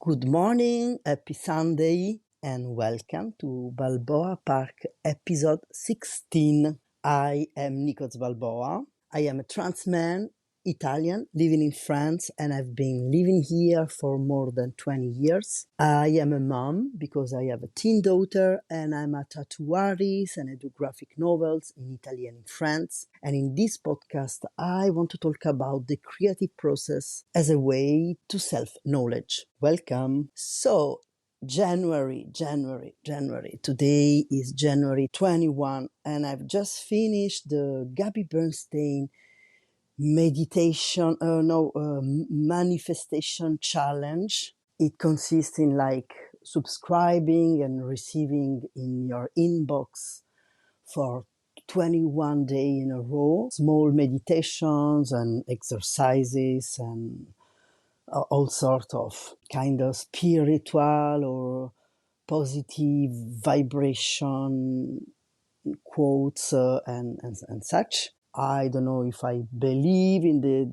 Good morning, happy Sunday, and welcome to Balboa Park episode 16. I am Nikos Balboa. I am a trans man, Italian, living in France, and I've been living here for more than 20 years. I am a mom because I have a teen daughter, and I'm a tattoo artist, and I do graphic novels in Italy and in France. And in this podcast, I want to talk about the creative process as a way to self-knowledge. Welcome. So, January. Today is January 21, and I've just finished the Gabby Bernstein manifestation challenge. It consists in subscribing and receiving in your inbox for 21 days in a row, small meditations and exercises and all sorts of kind of spiritual or positive vibration quotes and such. I don't know if I believe in the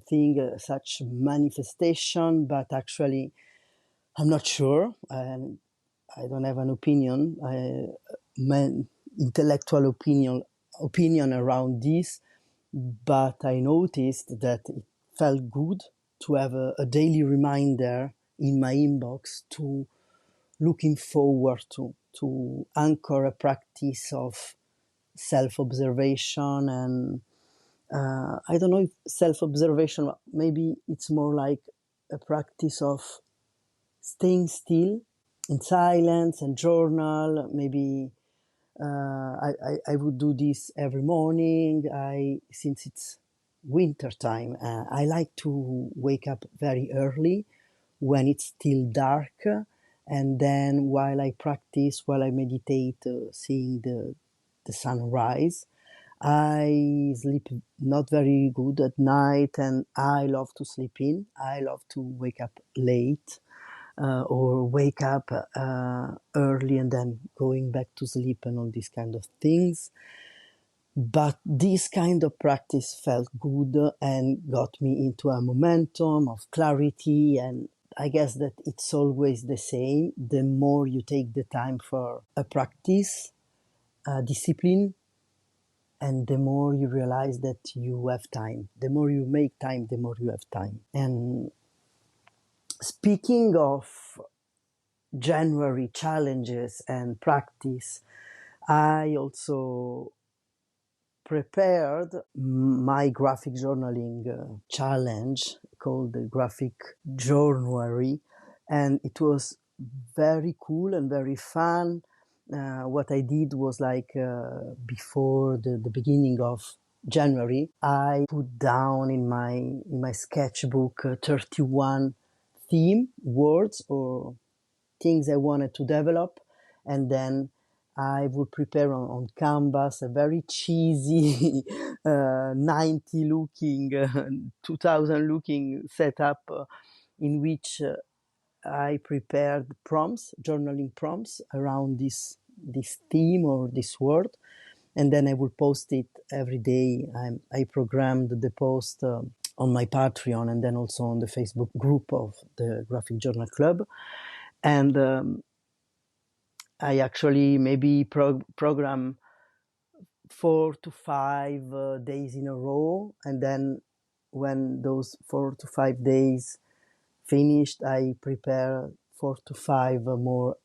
thing, such manifestation, but actually I'm not sure, and I don't have an opinion, intellectual opinion around this. But I noticed that it felt good to have a daily reminder in my inbox to looking forward to anchor a practice of self-observation. And I don't know if self-observation, maybe it's more like a practice of staying still in silence and journal. Maybe I would do this every morning. Since it's winter time, I like to wake up very early when it's still dark, and then while I meditate, seeing the sunrise. I sleep not very good at night, and I love to sleep in. I love to wake up late, or wake up early and then going back to sleep and all these kind of things. But this kind of practice felt good and got me into a momentum of clarity. And I guess that it's always the same. The more you take the time for a practice, discipline, and the more you realize that you have time. The more you make time, the more you have time. And speaking of January challenges and practice, I also prepared my graphic journaling challenge called the Graphic January, and it was very cool and very fun. What I did was before the beginning of January, I put down in my sketchbook 31 theme words or things I wanted to develop, and then I would prepare on canvas a very cheesy 90 looking, 2000 looking setup in which I prepared prompts, journaling prompts around this theme or this word, and then I would post it every day. I programmed the post on my Patreon and then also on the Facebook group of the Graphic Journal Club. And I actually maybe program 4 to 5 days in a row. And then when those 4 to 5 days finished, I prepare 4 to 5 more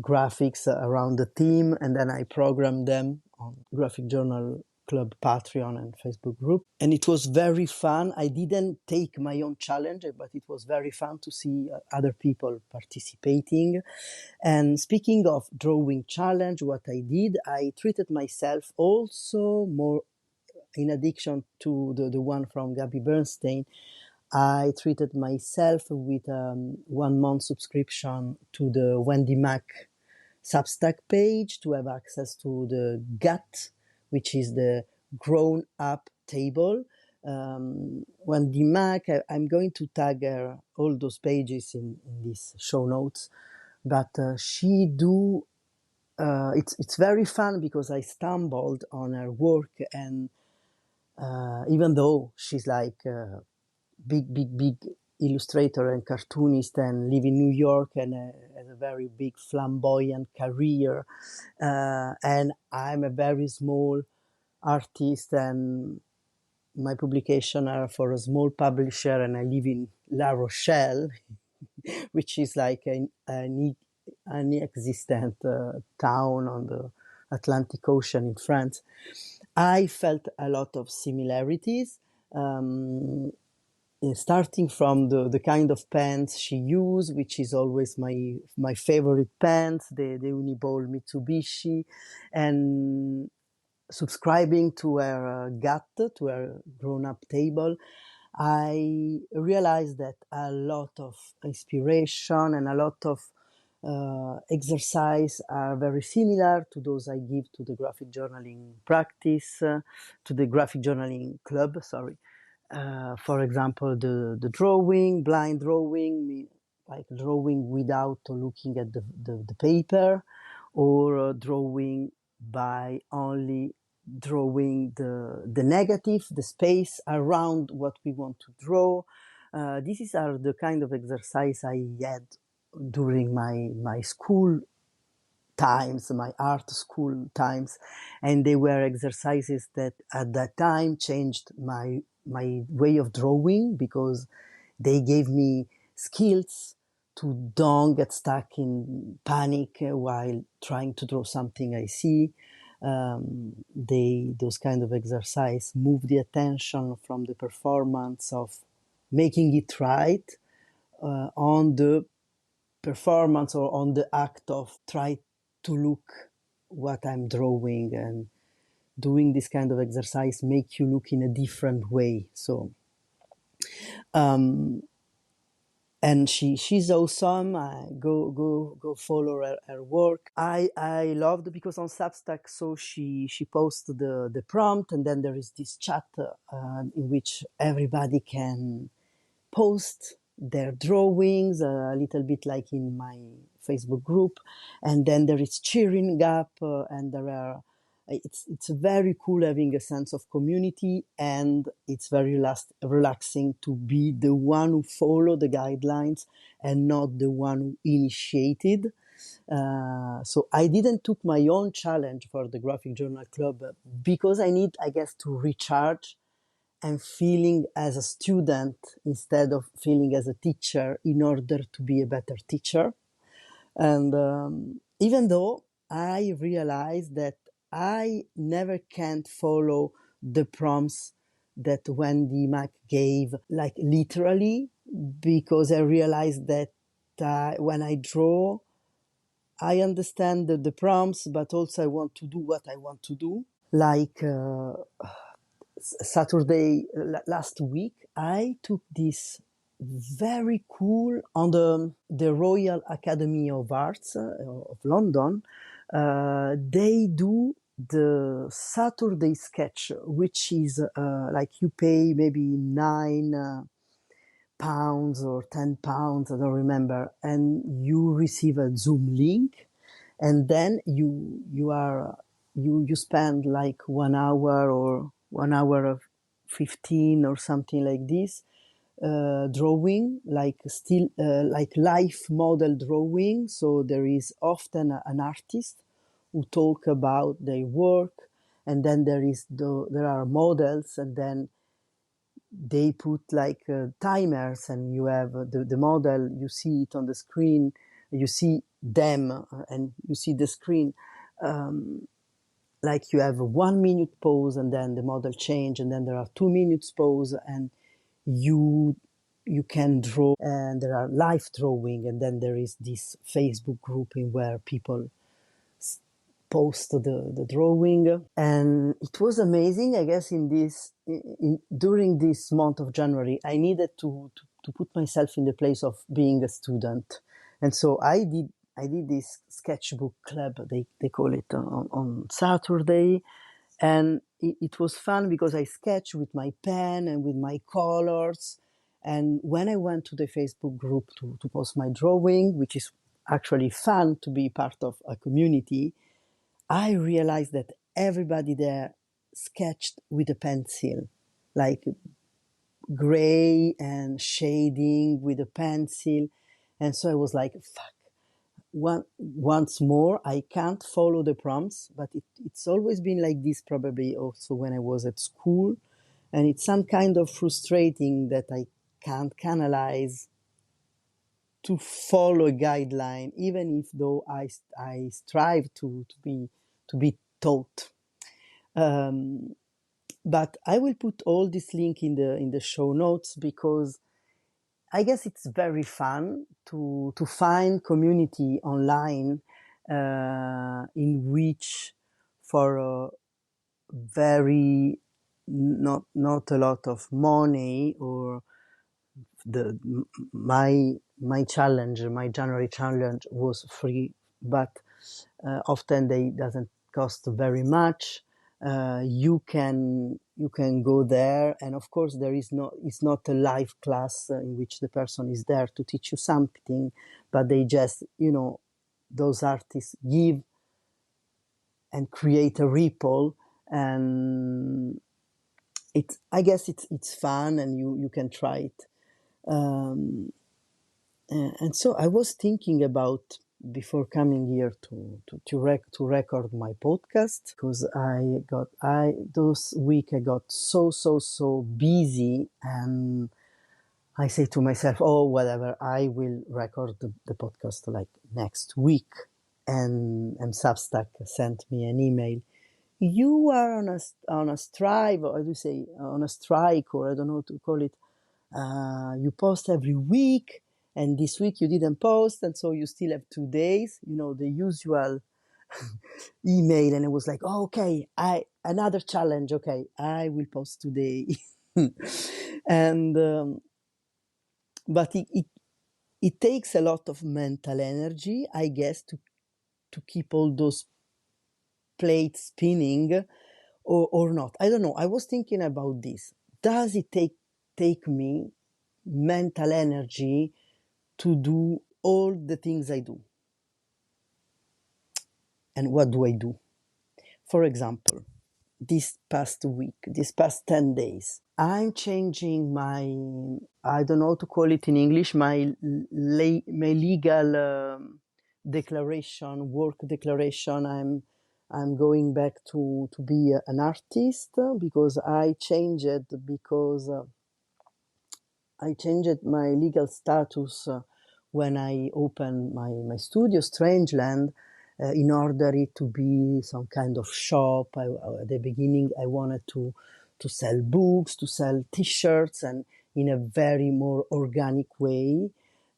graphics around the theme. And then I program them on Graphic Journal Club Patreon and Facebook group. And it was very fun. I didn't take my own challenge, but it was very fun to see other people participating. And speaking of drawing challenge, what I did, I treated myself also more, in addition to the one from Gabby Bernstein, I treated myself with 1 month subscription to the Wendy Mac Substack page to have access to the GUT, which is the grown up table. Wendy Mac, I'm going to tag all those pages in these show notes, but it's very fun because I stumbled on her work, and even though she's big illustrator and cartoonist and live in New York and has a very big flamboyant career. And I'm a very small artist, and my publication are for a small publisher, and I live in La Rochelle, which is like an inexistent town on the Atlantic Ocean in France. I felt a lot of similarities, starting from the kind of pens she used, which is always my favorite pens, the Uniball Mitsubishi, and subscribing to her GAT, to her grown-up table. I realized that a lot of inspiration and a lot of exercise are very similar to those I give to the graphic journaling practice, to the graphic journaling club, sorry. For example, the drawing, blind drawing, like drawing without looking at the paper, or drawing by only drawing the negative, the space around what we want to draw. These are the kind of exercise I had during my school times, my art school times, and they were exercises that at that time changed my way of drawing, because they gave me skills to don't get stuck in panic while trying to draw something I see. Those kind of exercise move the attention from the performance of making it right on the performance or on the act of try to look what I'm drawing, and doing this kind of exercise make you look in a different way. So, and she's awesome. Go follow her work. I loved, because on Substack, so she posts the prompt, and then there is this chat in which everybody can post their drawings, a little bit like in my Facebook group, and then there is cheering up, and there are. It's very cool having a sense of community, and it's very relaxing to be the one who follow the guidelines and not the one who initiated. So I didn't took my own challenge for the Graphic Journal Club, because I need, I guess, to recharge and feeling as a student instead of feeling as a teacher, in order to be a better teacher. And even though I realized that I never can't follow the prompts that Wendy Mac gave, like literally, because I realized that when I draw, I understand the prompts, but also I want to do what I want to do. Like Saturday last week, I took this very cool on the Royal Academy of Arts of London. They do the Saturday sketch, which is like you pay maybe £9 or £10, I don't remember, and you receive a Zoom link, and then you spend like 1 hour or 1 hour of 15 or something like this, drawing, like still like life model drawing. So there is often an artist who talk about their work, and then there are models, and then they put like timers, and you have the model, you see it on the screen, you see them, and you see the screen. Like you have a 1 minute pause, and then the model change, and then there are 2 minutes pause, and you can draw, and there are live drawing, and then there is this Facebook group in where people post the drawing, and it was amazing. I guess during this month of January, I needed to put myself in the place of being a student, and so I did this sketchbook club, they call it, on Saturday, and it was fun because I sketched with my pen and with my colors. And when I went to the Facebook group to post my drawing, which is actually fun to be part of a community, I realized that everybody there sketched with a pencil, like gray and shading with a pencil. And so I was like, fuck, once more, I can't follow the prompts, but it's always been like this, probably also when I was at school. And it's some kind of frustrating that I can't canalize to follow a guideline, even if though I strive to be taught. Um, but I will put all this link in the show notes, because I guess it's very fun to find community online in which, for a very not a lot of money, or the my challenge, my January challenge was free, but often they doesn't cost very much. You can go there, and of course it's not a live class in which the person is there to teach you something, but they just, those artists give and create a ripple, and I guess it's fun, and you can try it. And so I was thinking about, before coming here to record my podcast, because those week I got so busy, and I say to myself, oh, whatever, I will record the podcast like next week. And Substack sent me an email. You are on a strike, or how do you say, on a strike, or I don't know what to call it. You post every week, and this week you didn't post, and so you still have 2 days, the usual email. And it was like, oh, okay, another challenge. Okay, I will post today. And but it takes a lot of mental energy, I guess, to keep all those plates spinning, or not. I don't know. I was thinking about this. Does it take me mental energy to do all the things I do? And what do I do? For example, this past week, this past 10 days, I'm changing I don't know how to call it in English, my legal declaration, work declaration. I'm going back to be an artist, because I changed it, because I changed my legal status when I opened my studio, Strangeland, in order it to be some kind of shop. At the beginning, I wanted to sell books, to sell T-shirts, and in a very more organic way.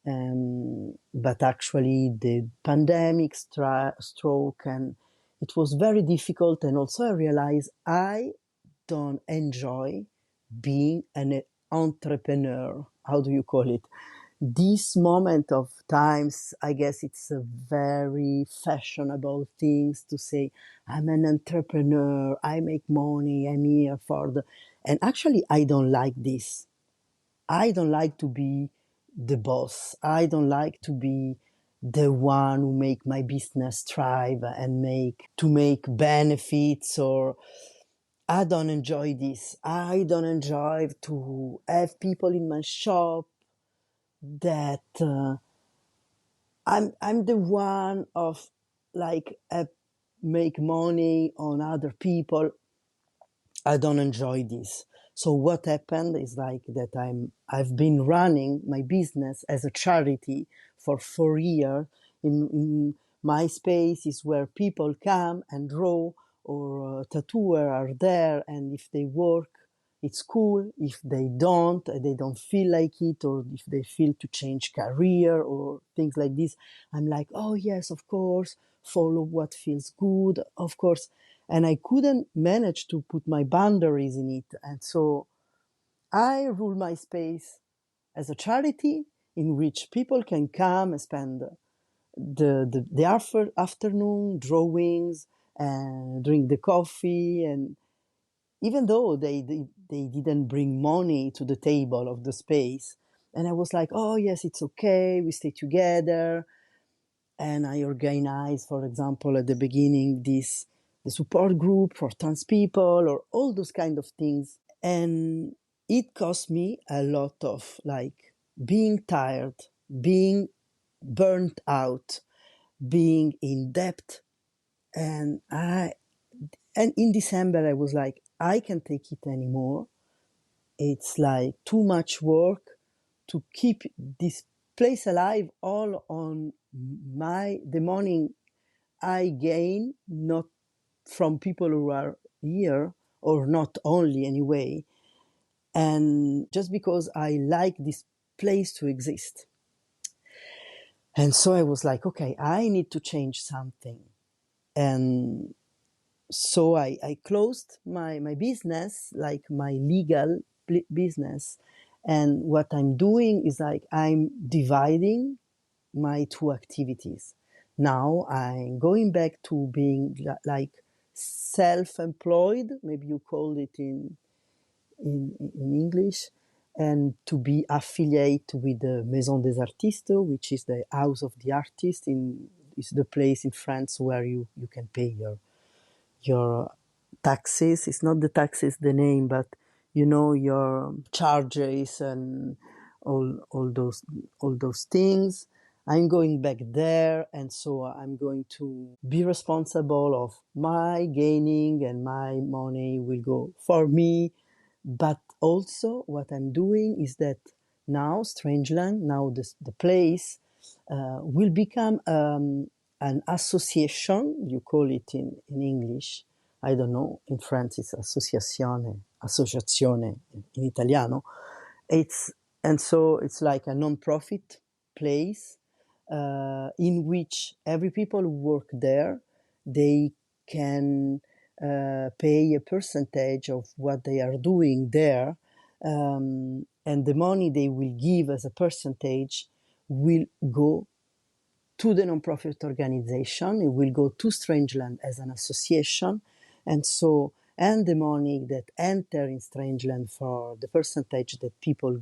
But actually, the pandemic stroke, and it was very difficult. And also, I realized I don't enjoy being an entrepreneur. How do you call it? This moment of times, I guess it's a very fashionable thing to say, I'm an entrepreneur, I make money, I'm here for and actually I don't like this. I don't like to be the boss. I don't like to be the one who make my business thrive and make benefits, or I don't enjoy this. I don't enjoy to have people in my shop that I'm the one of like make money on other people. I don't enjoy this. So what happened is like that I've been running my business as a charity for 4 years. In my space is where people come and draw, or tattooer are there, and if they work, it's cool. If they don't feel like it, or if they feel to change career or things like this, I'm like, oh yes, of course, follow what feels good, of course. And I couldn't manage to put my boundaries in it. And so I rule my space as a charity in which people can come and spend the afternoon drawings and drink the coffee. And even though they didn't bring money to the table of the space, and I was like, oh yes, it's okay, we stay together. And I organize, for example, at the beginning, the support group for trans people, or all those kind of things. And it cost me a lot of like being tired, being burnt out, being in debt. And in December, I was like, I can't take it anymore. It's like too much work to keep this place alive all on the money I gain, not from people who are here, or not only anyway. And just because I like this place to exist. And so I was like, okay, I need to change something. And so I closed my business, like my legal business. And what I'm doing is like I'm dividing my two activities. Now I'm going back to being like self-employed, maybe you call it in English, and to be affiliate with the Maison des Artistes, which is the house of the artist. Is the place in France where you can pay your taxes. It's not the taxes, the name, but your charges and all those things. I'm going back there, and so I'm going to be responsible of my gaining, and my money will go for me. But also, what I'm doing is that now Strangeland, now the place, will become an association. You call it in English. I don't know. In France, it's associazione in Italiano. And so it's like a non-profit place in which every people who work there, they can pay a percentage of what they are doing there, and the money they will give as a percentage will go to the non-profit organization. It will go to Strangeland as an association, and the money that enter in Strangeland for the percentage that people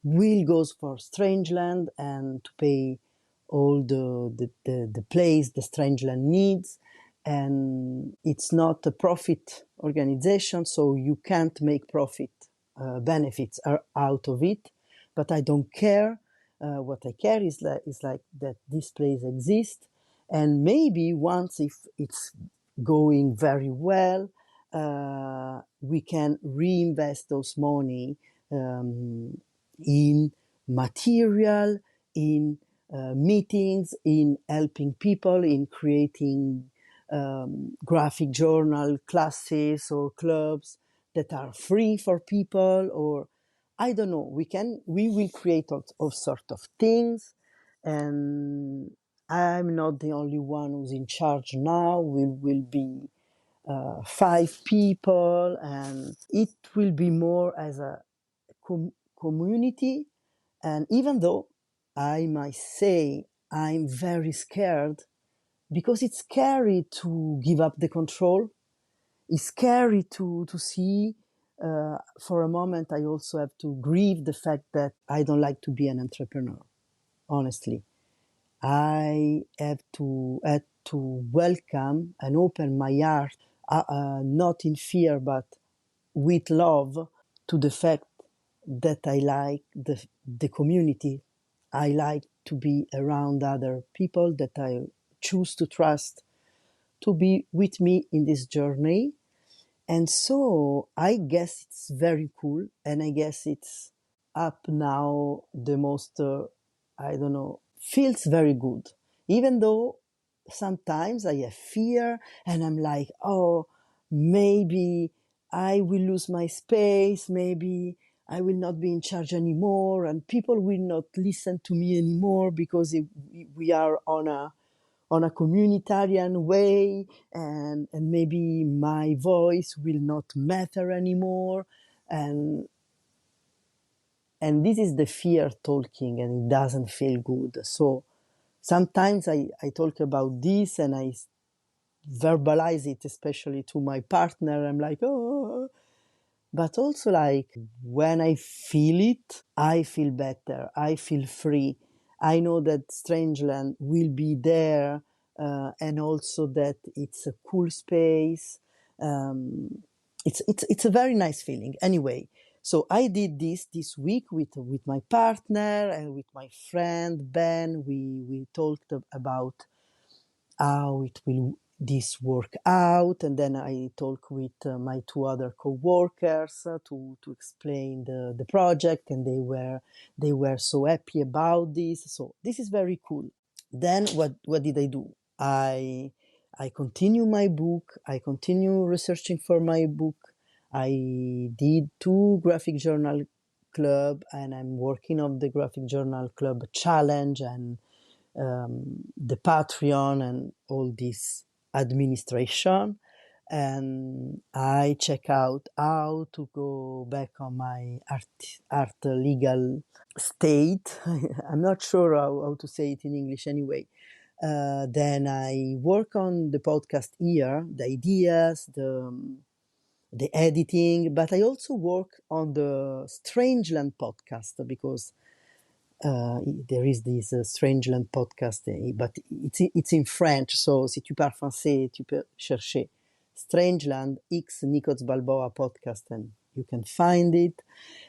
will goes for Strangeland and to pay all the place the Strangeland needs. And it's not a profit organization, so you can't make profit benefits out of it. But I don't care. What I care is like that this place exists, and maybe once, if it's going very well, we can reinvest those money in material, in meetings, in helping people, in creating graphic journal classes or clubs that are free for people, or I don't know. We will create all sorts of things, and I'm not the only one who's in charge now. We will be 5 people, and it will be more as a community. And even though I might say I'm very scared, because it's scary to give up the control. It's scary to see. For a moment, I also have to grieve the fact that I don't like to be an entrepreneur. Honestly, I had to welcome and open my heart, not in fear but with love, to the fact that I like the community. I like to be around other people that I choose to trust to be with me in this journey. And so I guess it's very cool. And I guess it's up now the most, I don't know, feels very good. Even though sometimes I have fear and I'm like, oh, maybe I will lose my space. Maybe I will not be in charge anymore, and people will not listen to me anymore because we are on a communitarian way, and maybe my voice will not matter anymore. And this is the fear talking, and it doesn't feel good. So sometimes I talk about this and I verbalize it, especially to my partner. I'm like, oh, but also like when I feel it, I feel better. I feel free. I know that Strangeland will be there, and also that it's a cool space. It's a very nice feeling. Anyway, So I did this week with my partner and with my friend Ben. We talked about how it will this work out, and then I talk with my two other co-workers to explain the project, and they were so happy about this. So this is very cool. Then what did I do? I continue my book. I continue researching for my book. I did 2 graphic journal club, and I'm working on the graphic journal club challenge and the Patreon and all this administration. And I check out how to go back on my art legal state. I'm not sure how to say it in English anyway. Then I work on the podcast here, the ideas, the editing, but I also work on the Strangeland podcast because there is this Strangeland podcast, but it's in French. So si tu parles français, tu peux chercher Strangeland X Nico's Balboa podcast, and you can find it.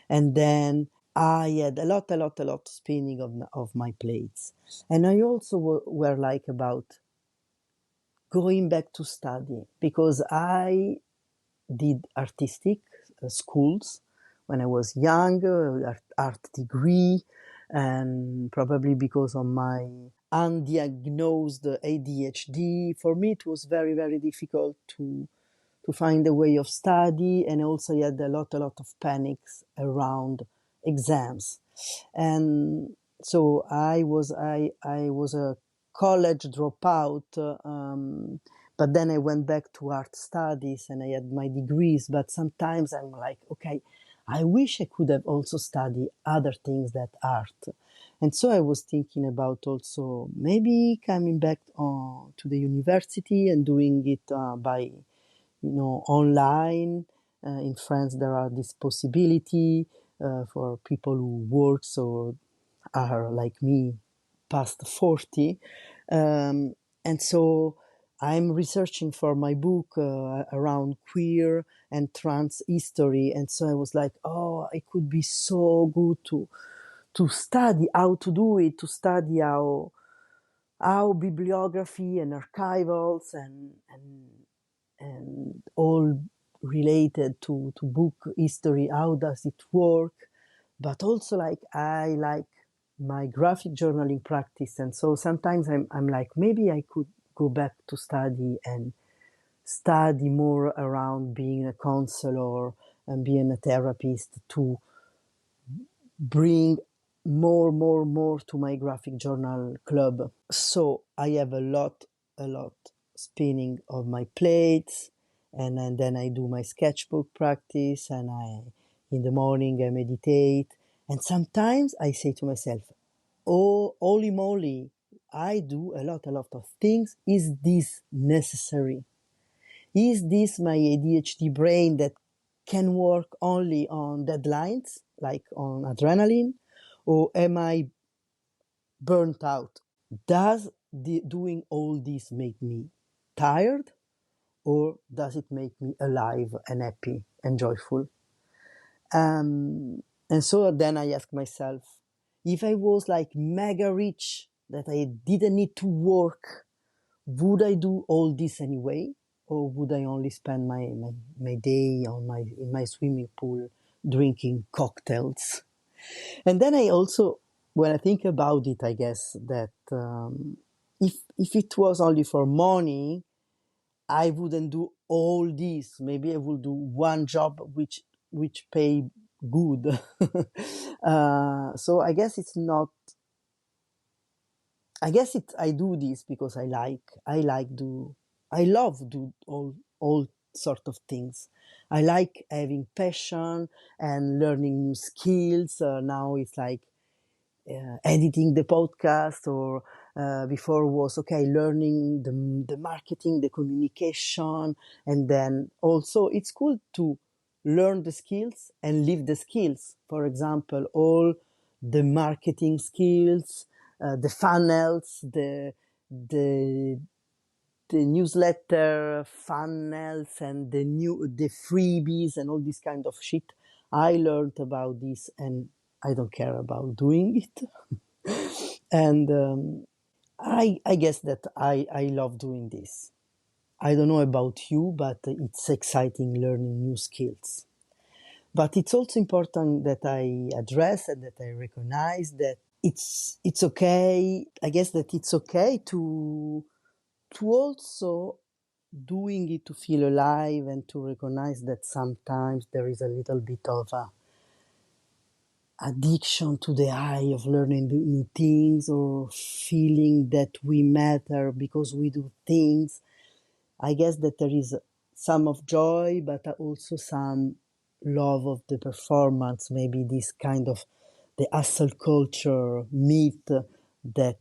And then I had a lot spinning of my plates, and I also were like about going back to study because I did artistic schools when I was young, art degree, and probably because of my undiagnosed ADHD, for me it was very difficult to find a way of study, and also I had a lot of panics around exams. And so I was a college dropout, but then I went back to art studies and I had my degrees. But sometimes I'm like, okay, I wish I could have also studied other things that art. And so I was thinking about also maybe coming back to the university and doing it by online. In France, there are this possibility for people who works or are like me, past 40. And so I'm researching for my book around queer and trans history. And so I was like, oh, it could be so good to study how to do it, to study how bibliography and archivals and all related to book history, how does it work? But also like I like my graphic journaling practice. And so sometimes I'm like, maybe I could go back to study and study more around being a counselor and being a therapist to bring more to my graphic journal club. So I have a lot spinning of my plates, and then I do my sketchbook practice, and in the morning I meditate, and sometimes I say to myself, oh, holy moly, I do a lot of things. Is this necessary? Is this my ADHD brain that can work only on deadlines, like on adrenaline? Or am I burnt out? Does doing all this make me tired? Or does it make me alive and happy and joyful? And so then I ask myself, if I was like mega rich, that I didn't need to work, would I do all this anyway? Or would I only spend my day in my swimming pool drinking cocktails? And then I also, when I think about it, I guess that if it was only for money, I wouldn't do all this. Maybe I would do one job which pay good. So I guess it's not. I guess I do this because I love do all sort of things. I like having passion and learning new skills. Now it's like editing the podcast, or before was okay learning the marketing, the communication, and then also it's cool to learn the skills and live the skills. For example, all the marketing skills, the funnels, the the newsletter funnels and the freebies and all this kind of shit. I learned about this and I don't care about doing it. And I guess that I love doing this. I don't know about you, but it's exciting learning new skills. But it's also important that I address and that I recognize that it's okay. I guess that it's okay to also doing it to feel alive and to recognize that sometimes there is a little bit of a addiction to the high of learning new things or feeling that we matter because we do things. I guess that there is some of joy, but also some love of the performance, maybe this kind of the hustle culture myth that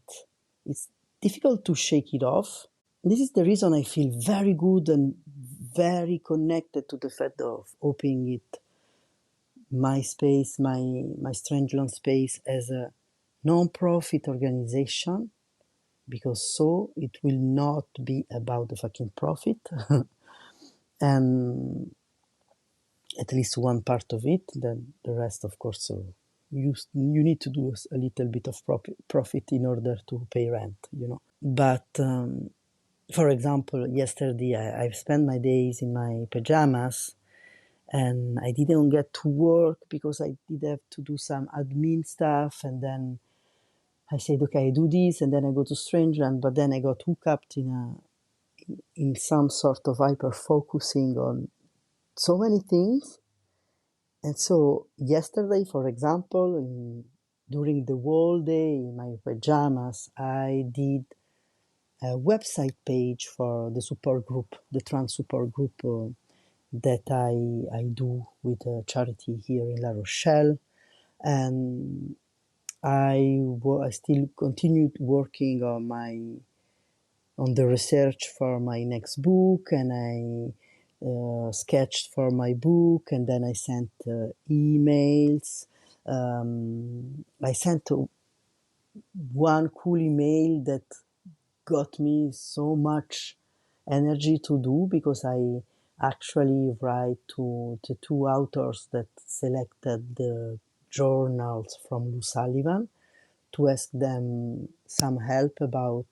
it's difficult to shake it off. This is the reason I feel very good and very connected to the fact of opening it, my space, my Strangeland space as a non-profit organization, because so it will not be about the fucking profit. And at least one part of it, then the rest, of course, you need to do a little bit of profit in order to pay rent. But for example, yesterday I've spent my days in my pajamas and I didn't get to work because I did have to do some admin stuff, and then I said, okay, I do this, and then I go to Strangeland, but then I got hooked up in some sort of hyper focusing on so many things. And so yesterday, for example, during the whole day in my pajamas, I did a website page for the support group, the trans support group that I do with a charity here in La Rochelle. And I still continued working on the research for my next book, and I sketched for my book, and then I sent emails. I sent one cool email that got me so much energy to do, because I actually write to the two authors that selected the journals from Lou Sullivan to ask them some help about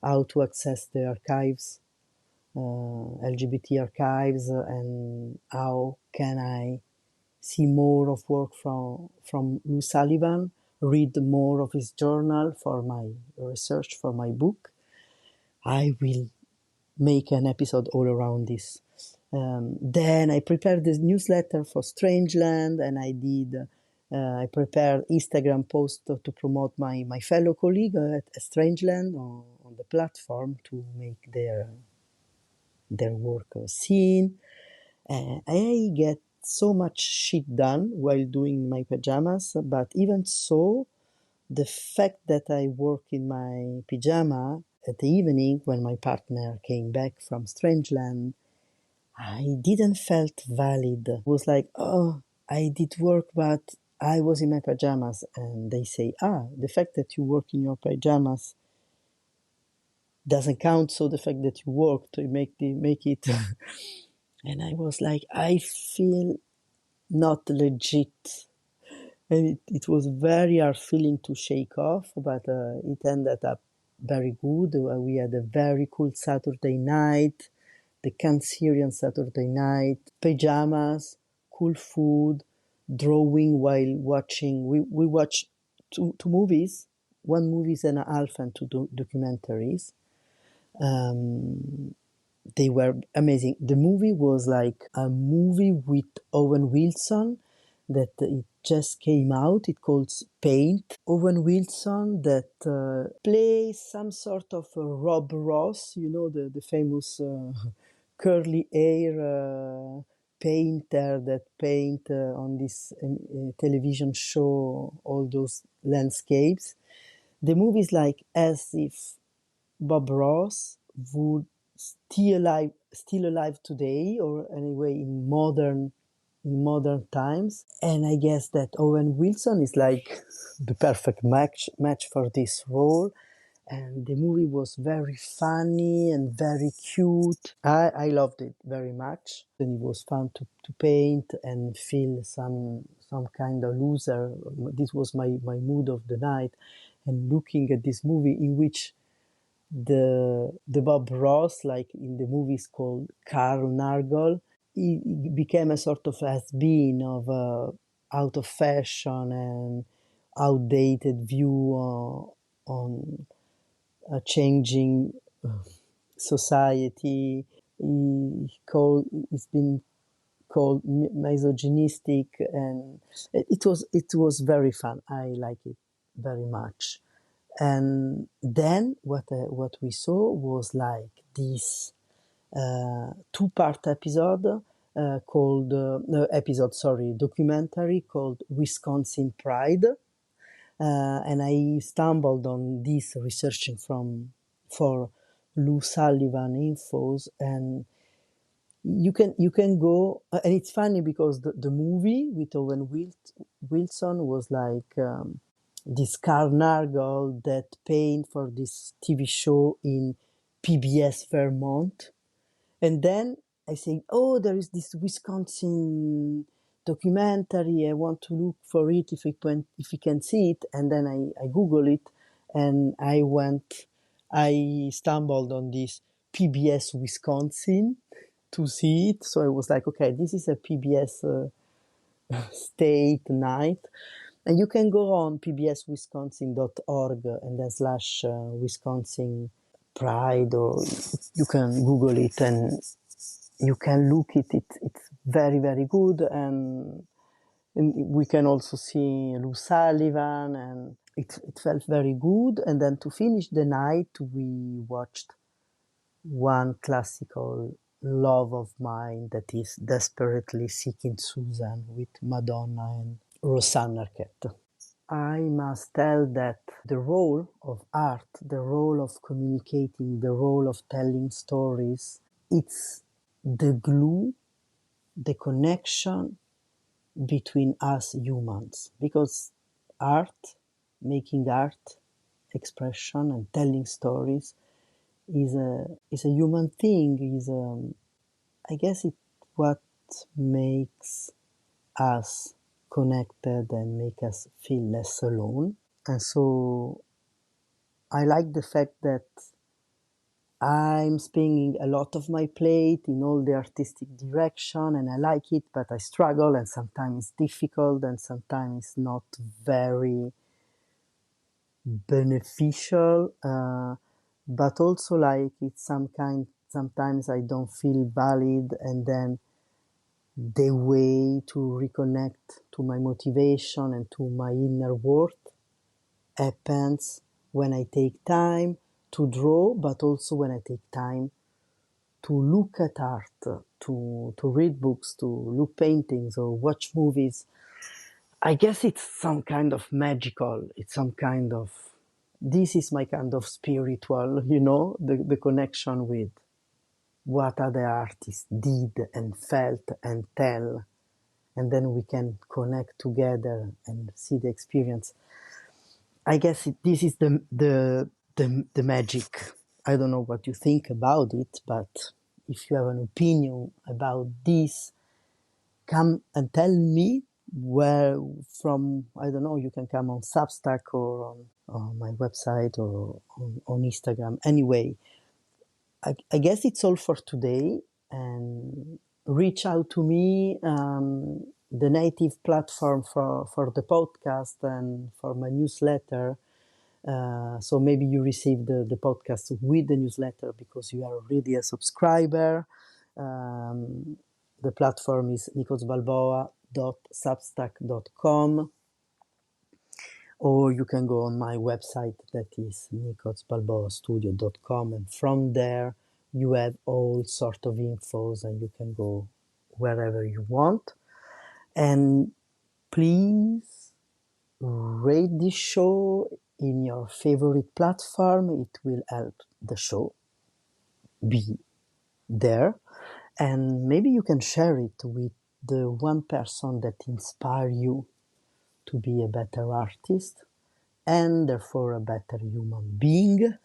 how to access the archives, LGBT archives, and how can I see more of work from Lou Sullivan, read more of his journal for my research for my book. I will make an episode all around this. Then I prepared this newsletter for Strangeland, and I prepared Instagram post to promote my fellow colleague at Strangeland on the platform to make their work seen. I get so much shit done while doing my pajamas, but even so, the fact that I work in my pajama at the evening when my partner came back from Strangeland, I didn't felt valid. It was like, oh, I did work, but I was in my pajamas. And they say, the fact that you work in your pajamas doesn't count. So the fact that you work to make it. And I was like, I feel not legit. And it was very hard feeling to shake off, but it ended up very good. We had a very cool Saturday night, the Cancerian Saturday night, pajamas, cool food, drawing while watching. We watched two movies, one movie and a half and two documentaries. They were amazing. The movie was like a movie with Owen Wilson that it just came out. It called Paint. Owen Wilson that plays some sort of Rob Ross, the famous curly hair painter that paint on this television show all those landscapes. The movie is like as if Bob Ross would still alive today, or anyway in modern times. And I guess that Owen Wilson is like the perfect match for this role. and the movie was very funny and very cute. I loved it very much, and it was fun to paint and feel some kind of loser. This was my mood of the night, and looking at this movie in which the Bob Ross, like in the movies called Carl Nargol, he became a sort of has-been of out of fashion and outdated view on a changing society. It's been called misogynistic, and it was very fun. I like it very much. And then what we saw was like this two-part documentary called Wisconsin Pride. And I stumbled on this researching for Lou Sullivan infos, and you can go, and it's funny because the movie with Owen Wilson was like this Carl Nargol that paid for this TV show in PBS Vermont. And then I say, oh, there is this Wisconsin documentary. I want to look for it if we can see it. And then I Google it, and I stumbled on this PBS Wisconsin to see it. So I was like, okay, this is a PBS state night. And you can go on pbswisconsin.org and then slash Wisconsin Pride, or you can Google it and you can look at it. It's very, very good. And we can also see Lou Sullivan, and it felt very good. And then to finish the night, we watched one classical love of mine that is Desperately Seeking Susan with Madonna and Rosanne Arquette. I must tell that the role of art, the role of communicating, the role of telling stories, it's the glue, the connection between us humans. Because making art, expression and telling stories is a human thing. I guess it's what makes us connected and make us feel less alone. And so I like the fact that I'm spinning a lot of my plate in all the artistic direction, and I like it, but I struggle, and sometimes it's difficult, and sometimes it's not very beneficial, but also like sometimes I don't feel valid, and then the way to reconnect to my motivation and to my inner worth happens when I take time to draw, but also when I take time to look at art, to read books, to look paintings or watch movies. I guess it's some kind of magical, this is my kind of spiritual, the connection with what other artists did and felt and tell. And then we can connect together and see the experience. I guess this is the magic. I don't know what you think about it, but if you have an opinion about this, come and tell me where from. I don't know, you can come on Substack or on my website or on Instagram. Anyway, I guess it's all for today, and reach out to me, the native platform for the podcast and for my newsletter. So maybe you receive the podcast with the newsletter because you are already a subscriber. The platform is nikosbalboa.substack.com, or you can go on my website that is nikosbalboastudio.com, and from there you have all sort of infos and you can go wherever you want. And please rate this show in your favorite platform. It will help the show be there. And maybe you can share it with the one person that inspires you to be a better artist. and therefore a better human being.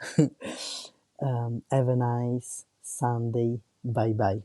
Have a nice Sunday. Bye bye.